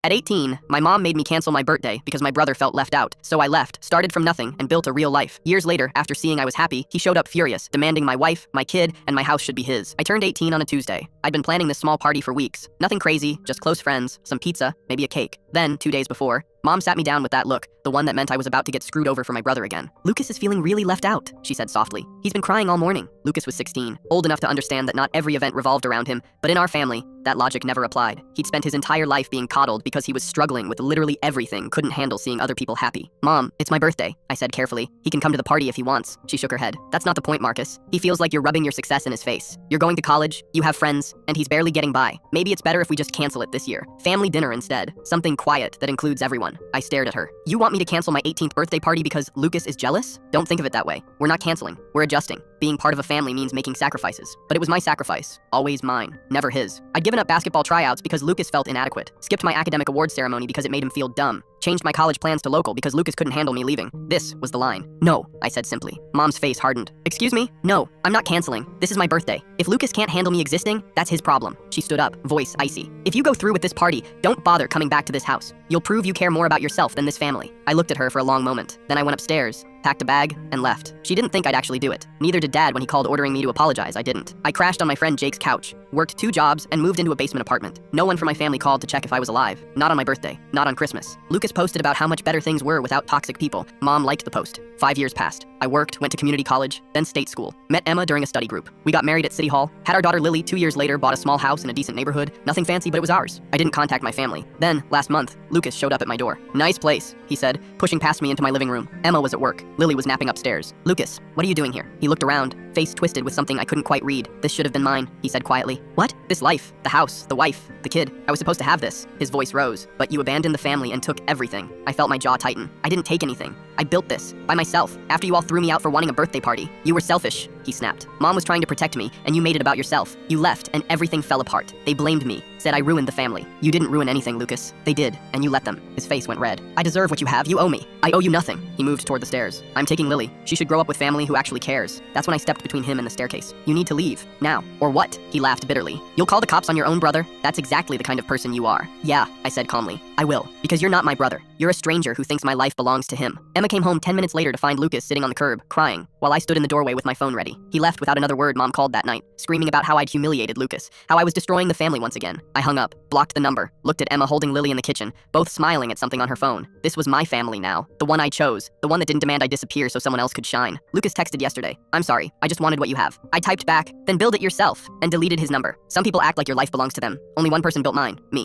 At 18, my mom made me cancel my birthday because my brother felt left out. So I left, started from nothing, and built a real life. Years later, after seeing I was happy, he showed up furious, demanding my wife, my kid, and my house should be his. I turned 18 on a Tuesday. I'd been planning this small party for weeks. Nothing crazy, just close friends, some pizza, maybe a cake. Then, 2 days before, Mom sat me down with that look, the one that meant I was about to get screwed over for my brother again. Lucas is feeling really left out, she said softly. He's been crying all morning. Lucas was 16, old enough to understand that not every event revolved around him, but in our family, that logic never applied. He'd spent his entire life being coddled because he was struggling with literally everything, couldn't handle seeing other people happy. Mom, it's my birthday, I said carefully. He can come to the party if he wants. She shook her head. That's not the point, Marcus. He feels like you're rubbing your success in his face. You're going to college, you have friends, and he's barely getting by. Maybe it's better if we just cancel it this year. Family dinner instead. Something quiet that includes everyone. I stared at her. You want me to cancel my 18th birthday party because Lucas is jealous? Don't think of it that way. We're not canceling. We're adjusting. Being part of a family means making sacrifices. But it was my sacrifice. Always mine. Never his. I'd given up basketball tryouts because Lucas felt inadequate. Skipped my academic award ceremony because it made him feel dumb. Changed my college plans to local because Lucas couldn't handle me leaving. This was the line. No, I said simply. Mom's face hardened. Excuse me? No, I'm not canceling. This is my birthday. If Lucas can't handle me existing, that's his problem. She stood up, voice icy. If you go through with this party, don't bother coming back to this house. You'll prove you care more about yourself than this family. I looked at her for a long moment. Then I went upstairs, packed a bag, and left. She didn't think I'd actually do it. Neither did Dad when he called ordering me to apologize. I didn't. I crashed on my friend Jake's couch, worked 2 jobs, and moved into a basement apartment. No one from my family called to check if I was alive. Not on my birthday. Not on Christmas. Lucas posted about how much better things were without toxic people. Mom liked the post. 5 years passed. I worked, went to community college, then state school. Met Emma during a study group. We got married at City Hall. Had our daughter Lily 2 years later, bought a small house in a decent neighborhood. Nothing fancy, but it was ours. I didn't contact my family. Then, last month, Lucas showed up at my door. Nice place, he said, pushing past me into my living room. Emma was at work. Lily was napping upstairs. Lucas, what are you doing here? He looked around, face twisted with something I couldn't quite read. This should have been mine, he said quietly. What? This life, the house, the wife, the kid. I was supposed to have this. His voice rose. But you abandoned the family and took everything. I felt my jaw tighten. I didn't take anything. I built this, by myself, after you all threw me out for wanting a birthday party. You were selfish, he snapped. Mom was trying to protect me, and you made it about yourself. You left, and everything fell apart. They blamed me, said I ruined the family. You didn't ruin anything, Lucas. They did, and you let them. His face went red. I deserve what you have. You owe me. I owe you nothing. He moved toward the stairs. I'm taking Lily. She should grow up with family who actually cares. That's when I stepped between him and the staircase. You need to leave. Now. Or what? He laughed bitterly. You'll call the cops on your own brother? That's exactly the kind of person you are. Yeah, I said calmly. I will. Because you're not my brother. You're a stranger who thinks my life belongs to him. Emma came home 10 minutes later to find Lucas sitting on the curb, crying, while I stood in the doorway with my phone ready. He left without another word. Mom called that night, screaming about how I'd humiliated Lucas, how I was destroying the family once again. I hung up, blocked the number, looked at Emma holding Lily in the kitchen, both smiling at something on her phone. This was my family now, the one I chose, the one that didn't demand I disappear so someone else could shine. Lucas texted yesterday, I'm sorry, I just wanted what you have. I typed back, then build it yourself, and deleted his number. Some people act like your life belongs to them. Only one person built mine, me.